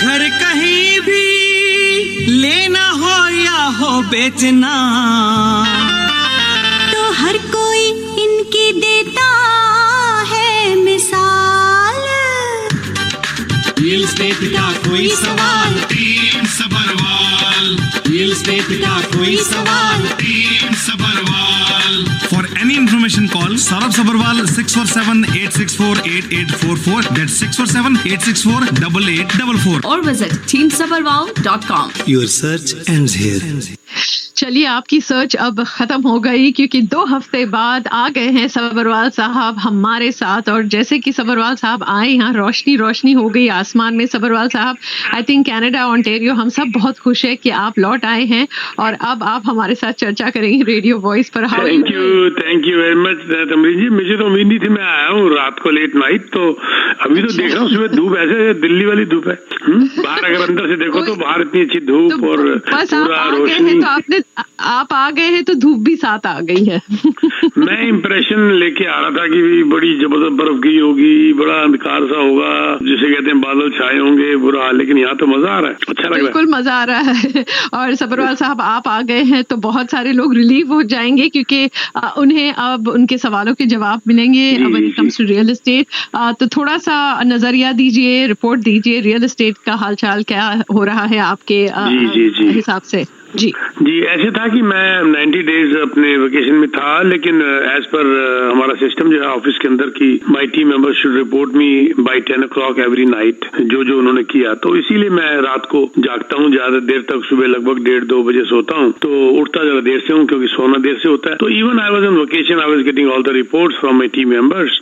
घर कहीं भी लेना हो या हो बेचना, तो हर कोई इनकी देता है मिसाल। रियल एस्टेट का कोई सवाल, टीम सबरवाल। रियल एस्टेट का कोई सवाल, team Sabharwal. For any information call Saurabh Sabharwal 647-864-8844. That's 647-864-8844. Or visit teamsabharwal.com. Your search ends here. चलिए, आपकी सर्च अब खत्म हो गई क्योंकि 2 हफ्ते बाद आ गए हैं सबरवाल साहब हमारे साथ। और जैसे कि सबरवाल साहब आए, यहाँ रोशनी रोशनी हो गई आसमान में। सबरवाल साहब, आई थिंक कनाडा ऑन्टेरियो हम सब बहुत खुश है कि आप लौट आए हैं और अब आप हमारे साथ चर्चा करेंगे रेडियो वॉइस पर। Thank you very much Tamreen जी। मुझे तो उम्मीद नहीं थी, मैं आया हूँ रात को लेट नाइट, तो अभी तो देख रहा हूँ सुबह धूप ऐसे दिल्ली वाली धूप है। बाहर अगर अंदर से देखो तो बाहर इतनी अच्छी धूप और पूरा रोशनी। आप आ गए हैं तो धूप भी साथ आ गई है। मैं इम्प्रेशन लेके आ रहा था कि बड़ी जबरदस्त बर्फ गिरी होगी, बड़ा अंधकार सा होगा, जिसे कहते हैं बादल छाए होंगे, बुरा हाल। लेकिन यहाँ तो मजा आ रहा है, अच्छा लग रहा है, बिल्कुल मजा आ रहा है। और सबरवाल साहब आप आ गए हैं तो बहुत सारे लोग रिलीव हो जाएंगे क्योंकि उन्हें अब उनके सवालों के जवाब मिलेंगे when it comes to real estate. तो थोड़ा सा नजरिया दीजिए, रिपोर्ट दीजिए, रियल एस्टेट का हालचाल क्या हो रहा है आपके हिसाब से। जी, ऐसे था कि मैं 90 डेज अपने वेकेशन में था, लेकिन एज पर हमारा सिस्टम जो है ऑफिस के अंदर की my team members should report me by 10 o'clock every night, जो उन्होंने किया। तो इसीलिए मैं रात को जागता हूँ ज्यादा देर तक, सुबह लगभग 1:30-2 बजे सोता हूँ, तो उठता जरा देर से हूँ क्योंकि सोना देर से होता है। तो even I was on vacation, I was getting all the reports from my team members.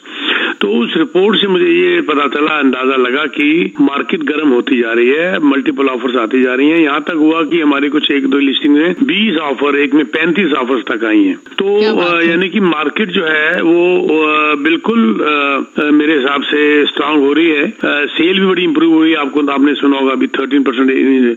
तो उस रिपोर्ट से मुझे ये पता चला, अंदाजा लगा कि मार्केट गर्म होती जा रही है, मल्टीपल ऑफर्स आती जा रही हैं। यहाँ तक हुआ कि हमारी कुछ 1-2 लिस्टिंग में 20 ऑफर, एक में 35 ऑफर्स तक आई हैं। तो यानी कि मार्केट जो है वो बिल्कुल मेरे हिसाब से स्ट्रांग हो रही है। सेल भी बड़ी इंप्रूव हुई है। आपने सुना होगा अभी 13%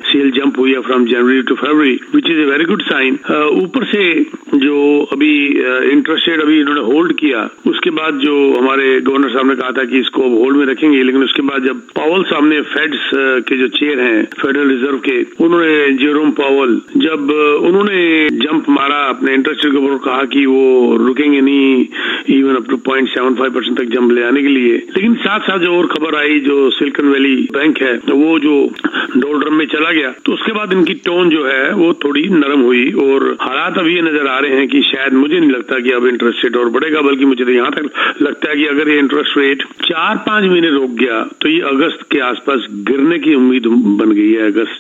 सेल जंप हुई है from January to February, which is a very good sign. ऊपर से जो अभी इंटरेस्ट रेट अभी इन्होंने होल्ड किया, उसके बाद जो हमारे गवर्नर साहब ने कहा था कि इसको अब होल्ड में रखेंगे, लेकिन उसके बाद जब पावल साहब ने फेड्स के जो चेयर हैं फेडरल रिजर्व के, उन्होंने जेरोम पावल, जब उन्होंने जंप मारा अपने इंटरेस्ट रेट के ऊपर, कहा कि वो रुकेंगे नहीं इवन अप टू 0.75% तक जंप ले आने के लिए। लेकिन साथ साथ जो और खबर आई, जो सिलिकॉन वैली बैंक है वो जो डोल्ड्रम में चला गया, तो उसके बाद इनकी टोन जो है वो थोड़ी नरम हुई और हालात अभी ये नजर आ रहे हैं कि शायद, मुझे नहीं लगता कि अब इंटरेस्ट रेट और बढ़ेगा, बल्कि मुझे तो यहाँ तक लगता है कि अगर ये इंटरेस्ट रेट 4-5 महीने रुक गया तो ये अगस्त के आसपास गिरने की उम्मीद बन गई है, अगस्त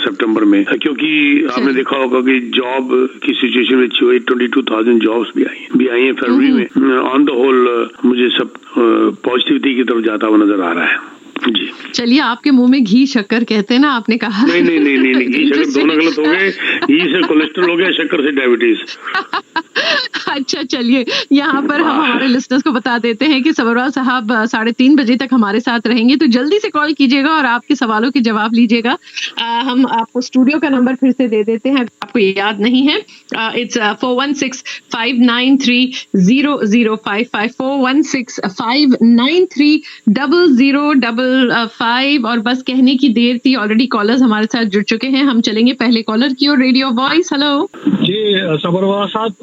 सितंबर में। क्योंकि आपने देखा होगा कि जॉब की सिचुएशन में 22,000 जॉब्स भी आई हैं फरवरी में। ऑन द होल मुझे सब पॉजिटिविटी की तरफ जाता हुआ नजर आ रहा है। जी, चलिए, आपके मुंह में घी शक्कर कहते हैं ना, आपने कहा। नहीं, घी शक्कर दोनों गलत हो गए। घी से कोलेस्ट्रॉल हो गया, शक्कर से डायबिटीज। अच्छा, चलिए, यहाँ पर हम हमारे लिस्टर्स को बता देते हैं कि सबरवाल साहब 3:30 बजे तक हमारे साथ रहेंगे, तो जल्दी से कॉल कीजिएगा और आपके सवालों के जवाब लीजिएगा। हम आपको स्टूडियो का नंबर फिर से दे देते हैं, आपको याद नहीं है। इट्स 416-593-0055, 416-593-0055। और बस कहने की देर थी, ऑलरेडी कॉलर्स हमारे साथ जुड़ चुके हैं। हम चलेंगे पहले कॉलर की ओर। रेडियो वॉइस, हेलो जी सबरवाल साहब,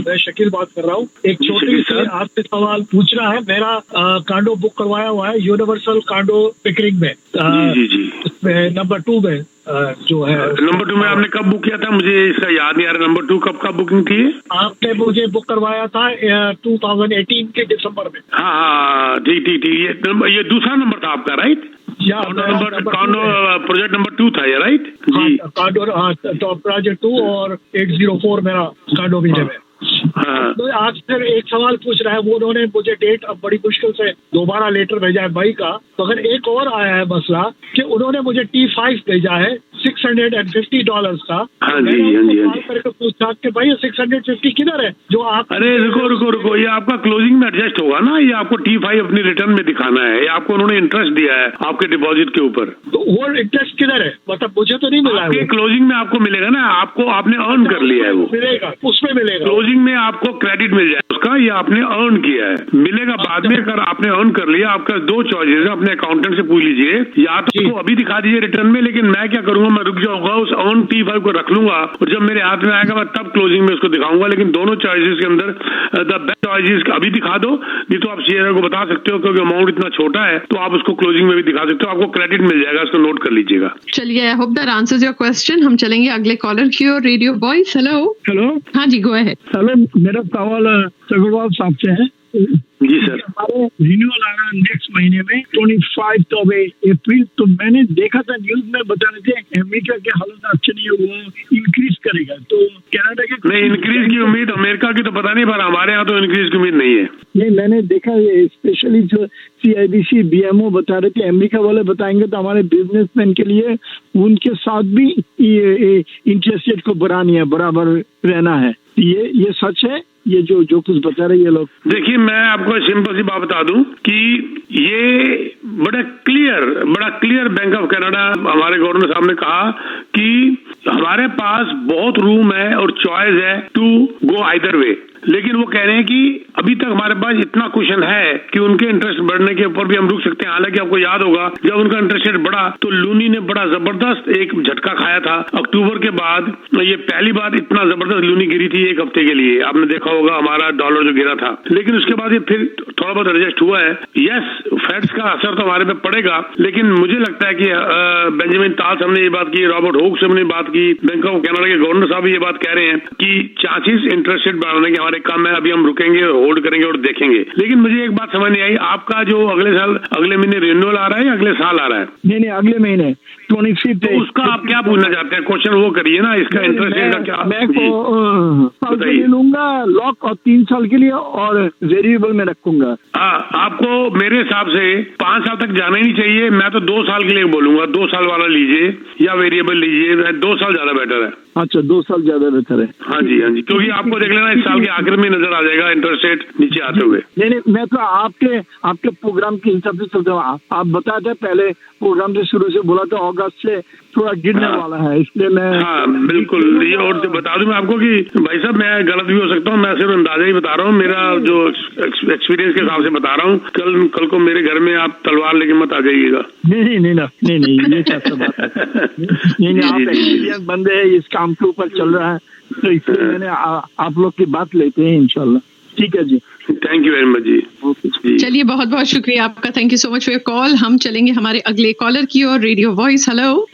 मैं शकील बात कर रहा हूँ। एक छोटी सी आपसे सवाल पूछना है। मेरा कांडो बुक करवाया हुआ है यूनिवर्सल कांडो पिकरिंग में, उसमें नंबर 2 में जो है। नंबर 2 में आपने कब बुक किया था? मुझे इसका याद नहीं आ रहा। नंबर 2 कब बुकिंग थी? आपने मुझे बुक करवाया था 2018 के दिसंबर में। हाँ, ठीक। ये दूसरा नंबर था आपका, राइट? प्रोजेक्ट नंबर 2 था ये, राइट? जी, प्रोजेक्ट 2 और 804 मेरा कांडो भी है। तो आपसे एक सवाल पूछ रहा है, वो उन्होंने मुझे डेट अब बड़ी मुश्किल से दोबारा लेटर भेजा है मई का। तो अगर एक और आया है मसला कि उन्होंने मुझे T5 भेजा है 6 $650 का। हाँ जी, हाँ जी, हाँ जी। करके पूछा कि भाई 650 किधर है जो आप। अरे रुको, ये आपका क्लोजिंग में एडजस्ट होगा ना, ये आपको T5 अपनी रिटर्न में दिखाना है, ये आपको उन्होंने इंटरेस्ट दिया है आपके डिपॉजिट के ऊपर। तो वो इंटरेस्ट किधर है, मतलब मुझे तो नहीं मिला है। क्लोजिंग में आपको मिलेगा ना, आपने अर्न कर लिया है, वो मिलेगा, उसमें मिलेगा। क्लोजिंग में आपको क्रेडिट मिल जाए उसका, ये आपने अर्न किया है, मिलेगा बाद में। अगर आपने अर्न कर लिया, आपका 2 चॉइसेस है, अपने अकाउंटेंट से पूछ लीजिए, या तो उसको अभी दिखा दीजिए रिटर्न में, लेकिन मैं क्या करूंगा, मैं रुक जाऊंगा, उस अर्न T5 को रख लूंगा और जब मेरे हाथ में आएगा मैं तब क्लोजिंग में उसको दिखाऊंगा। लेकिन दोनों चॉइसेस के अंदर द बेस्ट चॉइसेस अभी दिखा दो, नहीं तो आप शेयर को बता सकते हो, क्योंकि अमाउंट इतना छोटा है तो आप उसको क्लोजिंग में भी दिखा सकते हो, आपको क्रेडिट मिल जाएगा, उसको नोट कर लीजिएगा। चलिए, I hope that answers your question. हम चलेंगे अगले कॉलर की ओर। Radio boys, hello. हाँ जी, गो अहेड। हेलो, मेरा सवाल सगरवाल साहब से है। जी सर। हमारे रिन्यूअल आ रहा है नेक्स्ट महीने में 25 अप्रैल। तो मैंने देखा था न्यूज में बता रहे थे अमेरिका के हालत अच्छे नहीं, वो इंक्रीज करेगा, तो कनाडा के नहीं इंक्रीज की उम्मीद अमेरिका की तो पता नहीं, पर हमारे यहाँ तो इंक्रीज की उम्मीद नहीं है। नहीं, मैंने देखा स्पेशली जो CIBC BMO बता रहे थे, अमेरिका वाले बताएंगे तो हमारे बिजनेसमैन के लिए उनके साथ भी इंटरेस्ट रेट को बढ़ानी है, बराबर रहना है। ये सच है, ये जो कुछ बता रहे ये लोग। देखिए, मैं आपको सिंपल सी बात बता दूं कि ये बड़ा क्लियर बैंक ऑफ कनाडा, हमारे गवर्नर साहब ने कहा कि हमारे पास बहुत रूम है और चॉइस है टू गो आइदर वे, लेकिन वो कह रहे हैं कि अभी तक हमारे पास इतना कुशन है कि उनके इंटरेस्ट बढ़ने के ऊपर भी हम रुक सकते हैं। हालांकि आपको याद होगा जब उनका इंटरेस्ट रेट बढ़ा तो लूनी ने बड़ा जबरदस्त एक झटका खाया था। अक्टूबर के बाद ये पहली बार इतना जबरदस्त लूनी गिरी थी एक हफ्ते के लिए, आपने देखा होगा हमारा डॉलर जो गिरा था, लेकिन उसके बाद ये फिर थोड़ा बहुत एडजस्ट हुआ है। यस, फेड्स का असर तो हमारे पे पड़ेगा, लेकिन मुझे लगता है कि बेंजामिन ताल साहब ने ये बात की, रॉबर्ट होक साहब ने बात की, बैंक ऑफ कनाडा के गवर्नर साहब ये बात कह रहे हैं कि चांसेस इंटरेस्ट रेट बढ़ाने के हमारे कम है, अभी हम रुकेंगे, होल्ड करेंगे और देखेंगे। लेकिन मुझे एक बात समझ नहीं आई, आपका जो अगले महीने रिन्यूअल आ रहा है या अगले साल आ रहा है? नहीं, अगले महीने 25। तो उसका आप क्या पूछना चाहते हैं? क्वेश्चन वो करिए ना, इसका इंटरेस्ट रेट का क्या? मैं साल के लिए लूंगा लॉक और 3 साल के लिए और वेरिएबल में रखूंगा। आपको मेरे हिसाब से 5 साल तक जाना ही नहीं चाहिए। मैं तो 2 साल के लिए बोलूंगा, 2 साल वाला लीजिए या वेरिएबल लीजिए, 2 साल ज्यादा बेटर है। अच्छा, 2 साल ज्यादा बेहतर है। हाँ जी, क्योंकि आपको देख लेना इस साल के आखिर में नजर आ जाएगा इंटरेस्ट रेट नीचे आते हुए। नहीं, मैं तो आपके प्रोग्राम के हिसाब से चलता हूँ। आप बताए थे पहले प्रोग्राम से शुरू से बोला था अगस्त से थोड़ा गिरने वाला है, इसलिए मैं। हाँ बिल्कुल, ये और बता दूं मैं आपको कि भाई साहब मैं गलत भी हो सकता हूँ, मैं सिर्फ अंदाजा ही बता रहा हूँ, मेरा जो एक्सपीरियंस के हिसाब से बता रहा हूँ। कल को मेरे घर में आप तलवार लेके मत आ जाइएगा। नहीं, ये कैसा बात है? नहीं, आप एक्सपीरियंस बंदे हैं, इस काम के ऊपर चल रहा है, तो इसलिए मैंने आप लोग की बात लेते हैं इंशाल्लाह। ठीक है जी, थैंक यू वेरी मच जी। चलिए, बहुत बहुत शुक्रिया आपका, thank you so much for your call. हम चलेंगे हमारे अगले कॉलर की ओर। रेडियो वॉइस, हेलो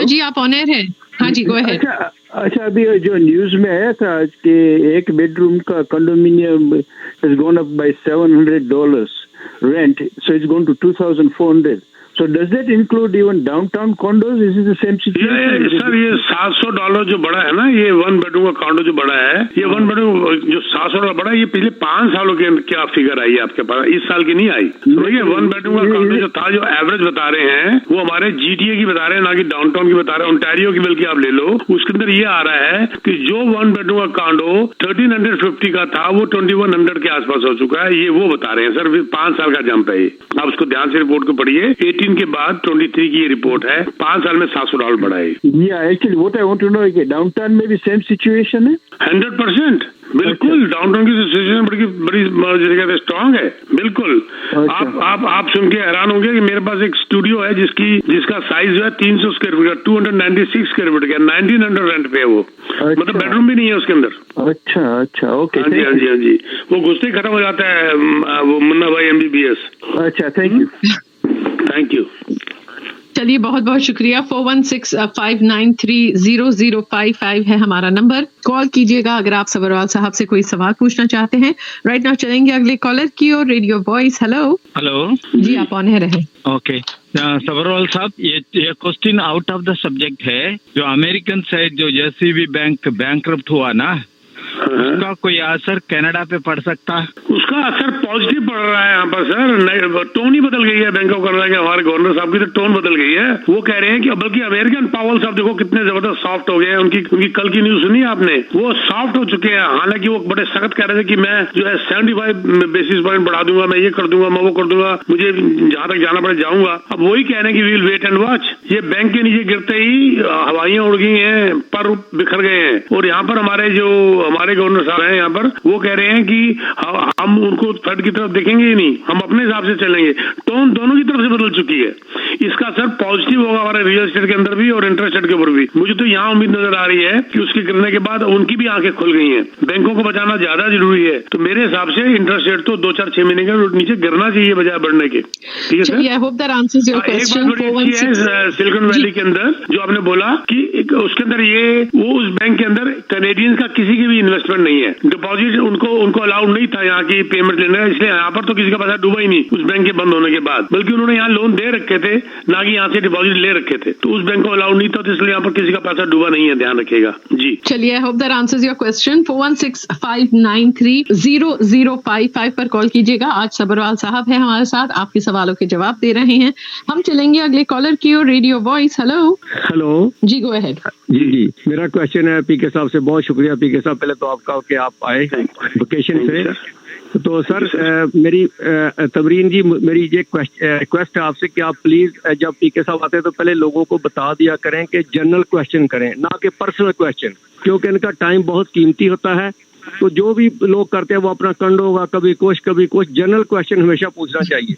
जी, आप ऑन एयर हैं। हाँ जी, गो अहेड। अच्छा, अभी जो न्यूज में आया था कि एक बेडरूम का condominium has gone up by $700 rent, so it's gone to 2,400. So does that include even downtown condos? Is it the same situation? Sir, ये $700 जो बढ़ा है ना, ये 1 बेडरूम का कॉन्डो जो बढ़ा है, ये 1 बेडरूम जो $700 बढ़ा है, ये पिछले 5 सालों के क्या फिगर आई है आपके पास? इस साल की नहीं आई। समझिए, 1 बेडरूम का कॉन्डो जो था, जो एवरेज बता रहे हैं वो हमारे GTA की बता रहे हैं, ना कि डाउनटाउन की बता रहे हैं। ओंटारियो की बल्कि आप ले लो, उसके अंदर ये आ रहा है कि जो 1 बेडरूम का कॉन्डो 1350 का था वो 2100 के आसपास हो चुका है। ये वो बता रहे हैं सर, 5 साल का जंप है ये। आप उसको ध्यान से रिपोर्ट को पढ़िए। 18 के बाद 23 की ये रिपोर्ट है, 5 साल में $700 बढ़ा है। Actually what I want to know है कि डाउनटाउन में भी सेम सिचुएशन है। 100% बिल्कुल, डाउनटाउन की सिचुएशन बड़ी स्ट्रांग है। बिल्कुल, आप सुन के हैरान होंगे कि मेरे पास एक स्टूडियो है जिसका साइज जो है 300 स्क्वायर फीट का, 296 स्क्वायर फीट का, 1900 रेंट पे है वो। मतलब बेडरूम भी नहीं है उसके अंदर। अच्छा, ओके। हाँ जी, वो घुसते ही खत्म हो जाता है वो मुन्ना भाई MBBS। अच्छा, थैंक यू। चलिए, बहुत बहुत शुक्रिया। 4165930055 है हमारा नंबर, कॉल कीजिएगा अगर आप सबरवाल साहब से कोई सवाल पूछना चाहते हैं। राइट नाउ चलेंगे अगले कॉलर की और। रेडियो वॉइस, हेलो जी, आप ऑन रहे। ओके, सबरवाल साहब, ये question out of the subject है। जो अमेरिकन साइड जो JCB बैंक बैंकरप्ट हुआ ना, उसका कोई असर कनाडा पे पड़ सकता है? उसका असर पॉजिटिव पड़ रहा है यहाँ पर सर। टोन ही बदल गई है बैंक ऑफ कनाडा के, हमारे गवर्नर साहब की तो टोन बदल गई है। वो कह रहे हैं कि बल्कि अमेरिकन पावल साहब देखो कितने जबरदस्त सॉफ्ट हो गए हैं। उनकी कल की न्यूज सुनी आपने? वो सॉफ्ट हो चुके हैं। हालांकि वो बड़े सख्त कह रहे थे कि मैं जो है 75 बेसिस पॉइंट बढ़ा दूंगा, मैं ये कर दूंगा, मैं वो कर दूंगा, मुझे जहां तक जाना पड़े जाऊंगा। अब वही कह रहे हैं कि वील वेट एंड वॉच। ये बैंक के नीचे गिरते ही हवाइयां उड़ गई हैं, पर बिखर गए हैं। और यहाँ पर हमारे गवर्नर साहब हैं यहाँ पर, वो कह रहे हैं कि हम उनको फेड की तरफ देखेंगे ही नहीं, हम अपने हिसाब से चलेंगे। टोन दोनों की तरफ से बदल चुकी है। इसका असर पॉजिटिव होगा हमारे रियल एस्टेट के अंदर भी और इंटरेस्ट रेट के ऊपर भी। मुझे तो यहाँ उम्मीद नजर आ रही है कि उसके गिरने के बाद उनकी भी आंखें खुल गई हैं। बैंकों को बचाना ज्यादा जरूरी है। तो मेरे हिसाब से इंटरेस्ट रेट तो 2-4-6 महीने के नीचे गिरना चाहिए बजाय बढ़ने के। ठीक है sir? I hope that answers your question. एक बात बड़ी अच्छी है सिलिकॉन वैली के अंदर जो आपने बोला कि उसके अंदर वो उस बैंक के अंदर कैनेडियंस का किसी की भी इन्वेस्टमेंट नहीं है। डिपॉजिट उनको अलाउड नहीं था यहाँ की पेमेंट लेने का, इसलिए यहाँ पर तो किसी का पैसा डूबा ही नहीं उस बैंक के बंद होने के बाद। बल्कि उन्होंने यहाँ लोन दे रखे थे, ना कि यहाँ से डिपॉजिट ले रखे थे। तो उस बैंक को अलाउड नहीं था, तो इसलिए यहाँ पर किसी का पैसा डूबा नहीं है, ध्यान रखिएगा जी। चलिए, I hope that answers your question. 4165930055 पर कॉल कीजिएगा। आज सबरवाल साहब है हमारे साथ, आपके सवालों के जवाब दे रहे हैं। हम चलेंगे अगले कॉलर की ओर। रेडियो वॉइस, हेलो जी, गो अहेड। जी मेरा क्वेश्चन है पीके साहब से। बहुत शुक्रिया पीके साहब पहले तो आपका कि आप आए वेकेशन से। तो सर मेरी तबरीन जी, मेरी ये रिक्वेस्ट है आपसे कि आप प्लीज जब पीके साहब आते हैं तो पहले लोगों को बता दिया करें कि जनरल क्वेश्चन करें, ना कि पर्सनल क्वेश्चन, क्योंकि इनका टाइम बहुत कीमती होता है। तो जो भी लोग करते हैं वो अपना कंड होगा, कभी कुछ जनरल क्वेश्चन हमेशा पूछना चाहिए।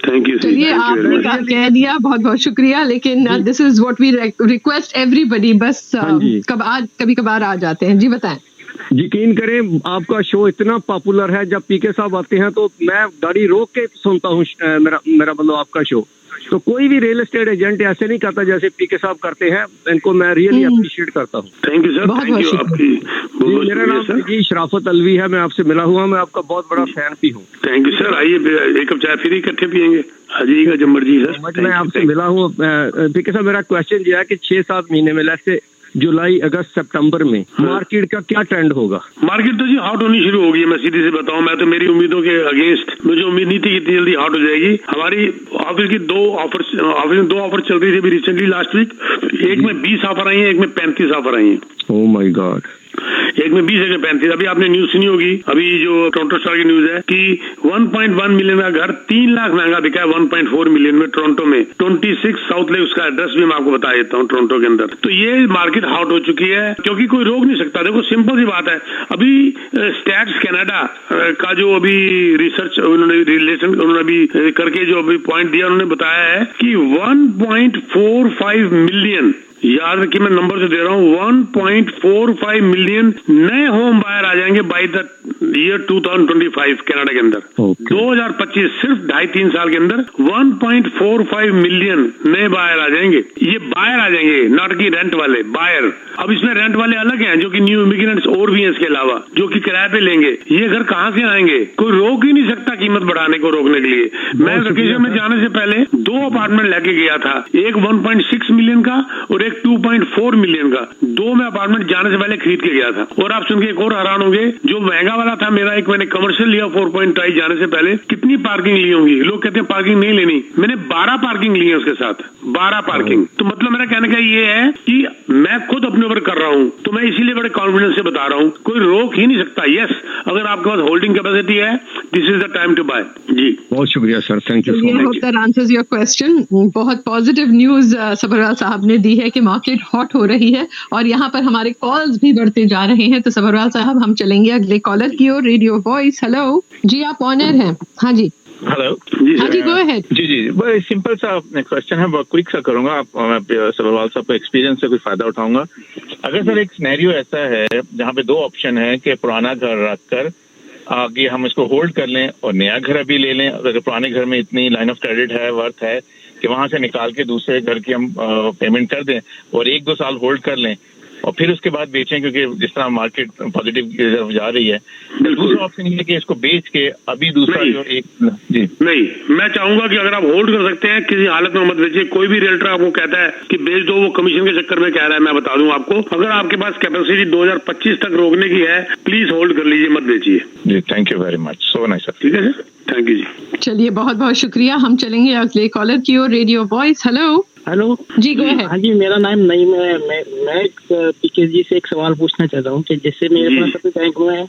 Thank you. चलिए, आपने कह दिया, बहुत बहुत शुक्रिया। लेकिन this is what we request everybody. बस कभी कभार आ जाते हैं। जी बताएं। यकीन करें आपका शो इतना पॉपुलर है, जब पीके साहब आते हैं तो मैं गाड़ी रोक के सुनता हूँ मेरा मतलब आपका शो। तो कोई भी रियल एस्टेट एजेंट ऐसे नहीं करता जैसे पीके साहब करते हैं। इनको मैं रियली अप्रिशिएट करता हूँ। Thank you sir, thank you आपकी। मेरा नाम जी शराफत अलवी है, मैं आपसे मिला हुआ, मैं आपका बहुत बड़ा फैन भी हूँ। Thank you sir. आइए एक कप चाय फ्री इकट्ठे पियेंगे, आ जाइएगा जब मर्जी सर। मैं आपसे मिला हूँ पीके साहब। मेरा क्वेश्चन ये है कि 6-7 महीने में, जैसे जुलाई, अगस्त, सितंबर में मार्केट का क्या ट्रेंड होगा? मार्केट तो जी हॉट होनी शुरू हो गई है। मैं सीधी से बताऊं, मैं तो मेरी उम्मीदों के अगेंस्ट, मुझे उम्मीद नहीं थी कि इतनी जल्दी हॉट हो जाएगी। हमारी ऑफिस की दो ऑफर चल रही थी अभी रिसेंटली लास्ट वीक। एक में 20 ऑफर आई है, एक में 35 ऑफर आई है। Oh my God. एक में 20, एक में 35। अभी आपने न्यूज सुनी होगी, अभी जो टोरंटो स्टार की न्यूज है कि 1.1 मिलियन का घर 3 लाख महंगा बिका है 1.4 मिलियन में टोरंटो में। 26 साउथ लेक, उसका एड्रेस भी मैं आपको बता देता हूँ टोरंटो के अंदर। तो ये मार्केट हॉट हो चुकी है, क्योंकि कोई रोक नहीं सकता। देखो सिंपल सी बात है, अभी स्टैट्स कनाडा का जो अभी रिसर्च उन्होंने अभी करके जो अभी पॉइंट दिया, उन्होंने बताया है कि 1.45 मिलियन, याद रखिए मैं नंबर से दे रहा हूँ, 1.45 मिलियन नए होम बायर आ जाएंगे बाय द ईयर 2025 कनाडा के अंदर। 2025 सिर्फ 2.5-3 साल के अंदर 1.45 मिलियन नए बायर आ जाएंगे। ये बायर आ जाएंगे, नॉट की रेंट वाले, बायर। अब इसमें रेंट वाले अलग हैं, जो कि न्यू इमिग्रेंट्स और भी हैं इसके अलावा, जो कि किराए पे लेंगे। ये घर कहाँ से आएंगे? कोई रोक ही नहीं सकता कीमत बढ़ाने को, रोकने के लिए। मैं वेकेशन में जाने से पहले 2 अपार्टमेंट लेके गया था, एक 1.6 मिलियन का और 2.4 मिलियन का। 2 में अपार्टमेंट जाने से पहले खरीद के गया था। और आप सुन के एक और हैरान होंगे, जो महंगा वाला था मेरा, एक मैंने कमर्शियल लिया 4.2 जाने से पहले, कितनी पार्किंग ली होंगी? लोग कहते हैं पार्किंग नहीं लेनी, मैंने 12 पार्किंग ली है उसके साथ, 12 पार्किंग। तो मतलब मेरा कहने का ये है कि मैं खुद अपने ऊपर कर रहा हूँ, तो मैं इसीलिए बड़े कॉन्फिडेंस से बता रहा हूँ, कोई रोक ही नहीं सकता। यस, अगर आपके पास होल्डिंग कैपेसिटी है, this is the time to buy. जी बहुत शुक्रिया sir, thank you so much. Answers your question. बहुत पॉजिटिव न्यूज सबरवाल साहब ने दी है कि मार्केट हॉट हो रही है और यहाँ पर हमारे कॉल्स भी बढ़ते जा रहे हैं। तो सबरवाल साहब, हम चलेंगे अगले कॉलर की ओर। रेडियो वॉइस, हेलो जी, आप ऑन एयर हैं। हाँ जी, हेलो हाँ जी, गो अहेड। जी बड़ा सिंपल सा क्वेश्चन है, बहुत क्विक सा करूंगा। मैं सबरवाल साहब को एक्सपीरियंस से कुछ फायदा उठाऊंगा। अगर सर एक सिनेरियो ऐसा है जहाँ पे 2 ऑप्शन है कि पुराना घर रखकर आगे हम इसको होल्ड कर लें और नया घर अभी ले लें, अगर पुराने घर में इतनी लाइन ऑफ क्रेडिट है, वर्थ है कि वहां से निकाल के दूसरे घर की हम पेमेंट कर दें और 1-2 साल होल्ड कर लें, और फिर उसके बाद बेचें, क्योंकि जिस तरह मार्केट पॉजिटिव की तरफ जा रही है। दूसरा ऑप्शन ये है कि इसको बेच के अभी दूसरा जो एक जी नहीं, मैं चाहूंगा कि अगर आप होल्ड कर सकते हैं किसी हालत में मत बेचिए। कोई भी रियल्टर आपको कहता है कि बेच दो, वो कमीशन के चक्कर में कह रहा है। मैं बता दूं आपको, अगर आपके पास कैपेसिटी 2025 तक रोकने की है, प्लीज होल्ड कर लीजिए, मत बेचिए जी। Thank you very much, so nice sir. ठीक है सर, थैंक यू जी। चलिए बहुत बहुत शुक्रिया। हम चलेंगे अगले कॉलर की ओर। रेडियो वॉइस, हेलो हेलो जी, गो है। हाँ जी, मेरा नाम नईम है। मैं पीके जी से एक सवाल पूछना चाहता हूँ कि जैसे मेरे पास अभी बैंक में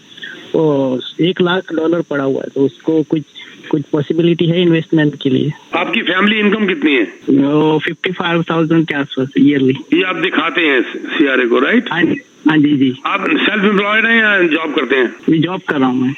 वो $1 लाख पड़ा हुआ है, तो उसको कुछ पॉसिबिलिटी है इन्वेस्टमेंट के लिए? आपकी फैमिली इनकम कितनी है? 55,000 के आसपास ईयरली। ये आप दिखाते हैं सीआरए को, राइट? हाँ जी जी। आप सेल्फ एम्प्लॉयड हैं या जॉब करते हैं? जॉब कर रहा हूँ मैं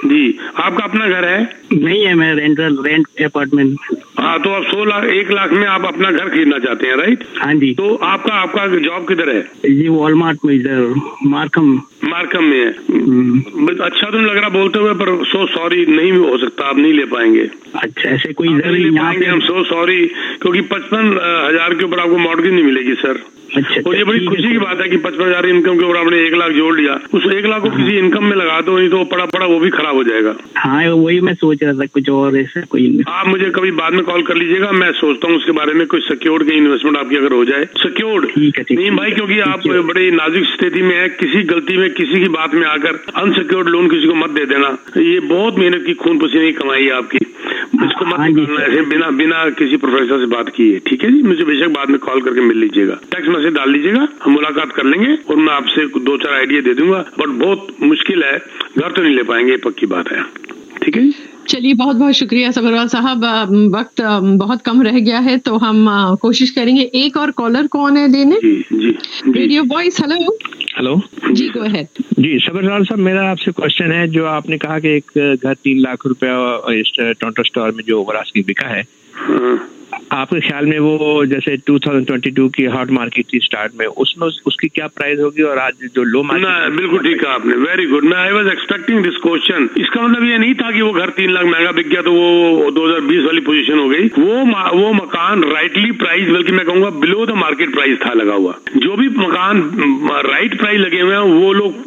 जी। आपका अपना घर है? नहीं है, मैं रेंट अपार्टमेंट। हाँ, तो आप 1 लाख में आप अपना घर खरीदना चाहते हैं, राइट? हाँ जी। तो आपका जॉब किधर है? जी वॉलमार्ट में, इधर मार्कम में है। अच्छा तो नहीं लग रहा बोलते हुए, पर सो सॉरी, नहीं हो सकता, आप नहीं ले पाएंगे। अच्छा, ऐसे कोई नहीं ले पाएंगे हम, सो सॉरी, क्योंकि 55,000 के ऊपर आपको मॉर्गेज नहीं मिलेगी सर। अच्छा, और ये बड़ी खुशी की बात है कि 55,000 इनकम के ऊपर आपने 1 लाख जोड़ लिया। उस 1 लाख को किसी इनकम में लगा दो, नहीं तो पड़ा वो भी खराब हो जाएगा। हाँ, वही मैं सोच रहा था, कुछ और ऐसा कोई। आप मुझे कभी बाद में कॉल कर लीजिएगा, मैं सोचता हूँ उसके बारे में। कोई सिक्योर्ड की इन्वेस्टमेंट आपकी अगर हो जाए, सिक्योर्ड नहीं भाई, क्योंकि आप बड़ी नाजुक स्थिति में है। किसी गलती में, किसी की बात में आकर अनसिक्योर्ड लोन किसी को मत दे देना। ये बहुत मेहनत की, खून पसीने की कमाई है आपकी, इसको मत निकालना ऐसे बिना किसी प्रोफेसर से बात किए। ठीक है जी, मुझे बेशक बाद में कॉल करके मिल लीजिएगा, टेक्स्ट मैसेज डाल लीजिएगा, हम मुलाकात कर लेंगे और मैं आपसे 2-4 आइडिया दे दूंगा। बट बहुत मुश्किल है, घर तो नहीं ले पाएंगे, पक्की बात है। ठीक है, चलिए बहुत बहुत शुक्रिया सबरवाल साहब। वक्त बहुत कम रह गया है, तो हम कोशिश करेंगे। एक और कॉलर कौन है लेने? जी। रेडियो वॉइस, हेलो जी, गो अहेड जी। सबरवाल साहब, मेरा आपसे क्वेश्चन है, जो आपने कहा कि एक घर 3 लाख रुपया टोरंटो स्टोर में जो ओवर आस्किंग बिका है, आपके ख्याल में वो जैसे 2022 की हॉट मार्केट थी स्टार्ट में, उसमें उसकी क्या प्राइस होगी? और आज जो लो मार्केट? बिल्कुल ठीक कहा आपने, वेरी गुड। मैं I was expecting this question. इसका मतलब ये नहीं था कि वो घर 3 लाख महंगा बिक गया तो वो 2020 वाली पोजीशन हो गई। वो मकान राइटली प्राइस, बल्कि मैं कहूंगा बिलो द मार्केट प्राइस था लगा हुआ। जो भी मकान राइट प्राइस लगे हुए हैं,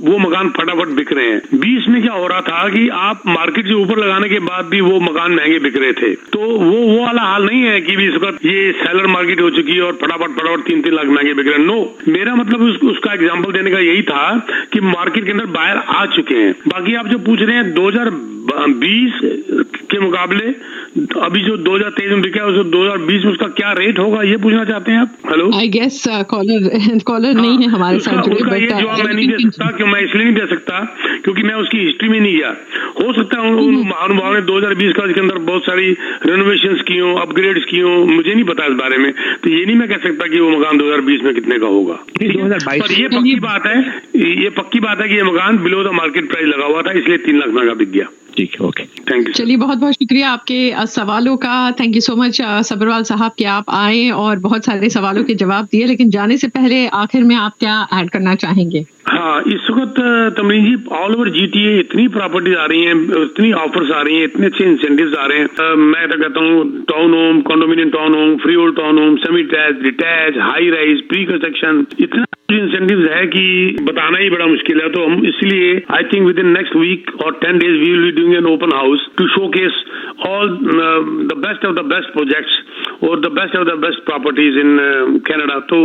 वो मकान फटाफट बिक रहे हैं। 20 में क्या हो रहा था कि आप मार्केट से ऊपर लगाने के बाद भी वो मकान महंगे बिक रहे थे। तो वो वाला हाल नहीं है कि इस वक्त ये सेलर मार्केट हो चुकी है और फटाफट 3-3 लाख महंगे बिक रहे हैं। नो, मेरा मतलब उसका एग्जांपल देने का यही था कि मार्केट के अंदर बायर आ चुके हैं। बाकी आप जो पूछ रहे हैं 2020 के मुकाबले अभी जो 2023 में बिका है, उसको 2020 में उसका क्या रेट होगा, ये पूछना चाहते हैं आप? हेलो, आई गेस कॉलर नहीं है हमारे साथ जुड़े। ये जवाब मैं नहीं दे सकता, क्यों? मैं इसलिए नहीं दे सकता क्योंकि मैं उसकी हिस्ट्री में नहीं गया। हो सकता है उन महानुभाव ने 2020 का इसके अंदर बहुत सारी रेनोवेशंस की हो, अपग्रेड्स की हो, मुझे नहीं पता इस बारे में। तो ये नहीं मैं कह सकता कि वो मकान 2020 में कितने का होगा। 2022 पर ये पक्की बात है कि ये मकान बिलो द मार्केट प्राइस लगा हुआ था, इसलिए 3 लाख महंगा बिक गया। ठीक है, ओके, थैंक यू। चलिए बहुत बहुत शुक्रिया आपके सवालों का। Thank you so much Sabharwal साहब कि आप आए और बहुत सारे सवालों के जवाब दिए। लेकिन जाने से पहले आखिर में आप क्या ऐड करना चाहेंगे? हाँ, इस वक्त तमरीन जी ऑल ओवर जीटीए इतनी प्रॉपर्टीज आ रही हैं, इतनी ऑफर्स आ रही हैं, इतने अच्छे इंसेंटिव्स आ रहे हैं। मैं तो कहता हूँ town home, condominium town home, free hold town home, semi detach, high rise, pre construction, इतना इंसेंटिव्स है कि बताना ही बड़ा मुश्किल है। तो हम इसलिए I think with in next week और 10 days we will be doing an open house to showcase all the best of the best projects और the best of the best properties in Canada. तो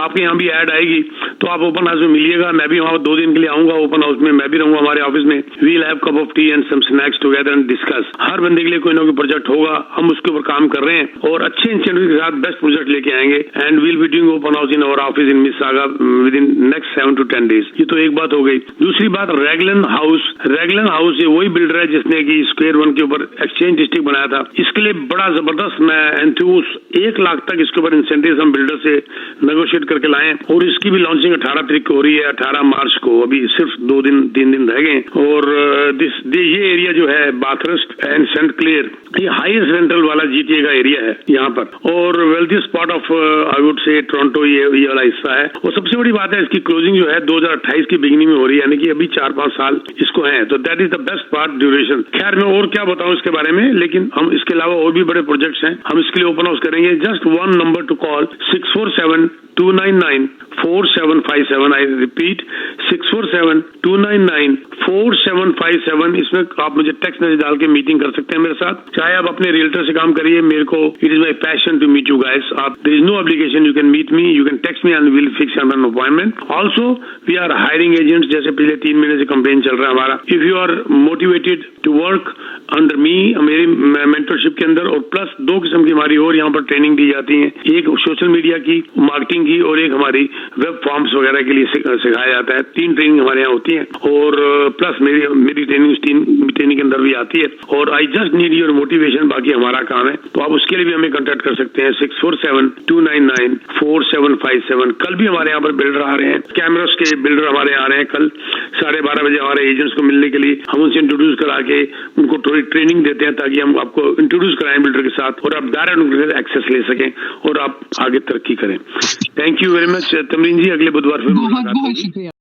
आपके यहाँ भी add आएगी, तो आप open house में मिलिएगा। मैं भी वहाँ 2 दिन के लिए आऊंगा ओपन हाउस में, मैं भी रहूंगा हमारे ऑफिस में। We will have cup of tea and some snacks together and discuss. हर बंदे के लिए कोई ना कोई प्रोजेक्ट होगा, हम उसके ऊपर काम कर रहे हैं और अच्छे इंसेंटिव के साथ बेस्ट प्रोजेक्ट लेके आएंगे। And we will be doing open house in our office in Mississauga with in next 7 to 10 days। ये तो एक बात हो गई। दूसरी बात, रेगलन हाउस ये वही बिल्डर है जिसने की स्क्वायर 1 के ऊपर एक्सचेंज डिस्ट्रिक्ट बनाया था। इसके लिए बड़ा जबरदस्त मैं एंथ्यूज 1 लाख तक इसके ऊपर इंसेंटिव हम बिल्डर से नेगोशिएट करके लाए और इसकी भी लॉन्चिंग 18 तारीख को हो रही है, 18 मार्च को। अभी सिर्फ 2-3 दिन रह गए। और ये एरिया जो है बाथरस्ट एंड सेंट क्लेयर, ये हाईएस्ट रेंटल वाला जीटीए का एरिया है यहाँ पर और wealthy spot of I would say Toronto ये वाला हिस्सा है। और सबसे बड़ी बात है इसकी क्लोजिंग जो है 2028 की बिगिनिंग में हो रही है, यानी कि अभी 4-5 साल इसको है। तो that is the best part duration. खैर मैं और क्या बताऊं इसके बारे में, लेकिन हम इसके अलावा और भी बड़े प्रोजेक्ट्स हैं, हम इसके लिए ओपन प्रोनाउंस करेंगे, just one number two call 647-299-4757. I repeat 647-299-4757. इसमें आप मुझे टेक्स्ट मैसेज डाल के मीटिंग कर सकते हैं मेरे साथ, चाहे आप अपने रियल्टर से काम करिए, मेरे को it is my passion to meet you guys. आप there is no obligation, you can meet me, you can text me and will fix an appointment. Also we are hiring agents, जैसे पिछले 3 महीने से कंपेन चल रहा है हमारा. If you are motivated to work under me, मेरी mentorship के अंदर, और प्लस 2 किस्म की हमारी और यहाँ पर ट्रेनिंग दी जाती है, एक सोशल मीडिया की, मार्केटिंग की, और एक हमारी वेब फॉर्म्स वगैरह के लिए सिखाया जाता है. 3 ट्रेनिंग हमारे यहाँ होती है, और प्लस मेरी ट्रेनिंग ट्रेनिंग के अंदर भी आती है. और I just need your motivation, बाकी हमारा काम है, तो आप उसके लिए भी हमें कॉन्टेक्ट कर सकते हैं 647-299-4757. कल भी हमारे यहाँ पर बिल्डर आ रहे हैं, कैमरास के बिल्डर हमारे आ रहे हैं. कल 12:30 बजे हमारे एजेंट्स को मिलने के लिए हम उनसे इंट्रोड्यूस करा के उनको थोड़ी ट्रेनिंग देते हैं, ताकि हम आपको इंट्रोड्यूस कराएं बिल्डर के साथ, और आप डायरेक्ट उनके एक्सेस ले सकें और आप आगे तरक्की करें. Thank you very much Tamreen जी. अगले बुधवार फिर बहुत शुक्रिया.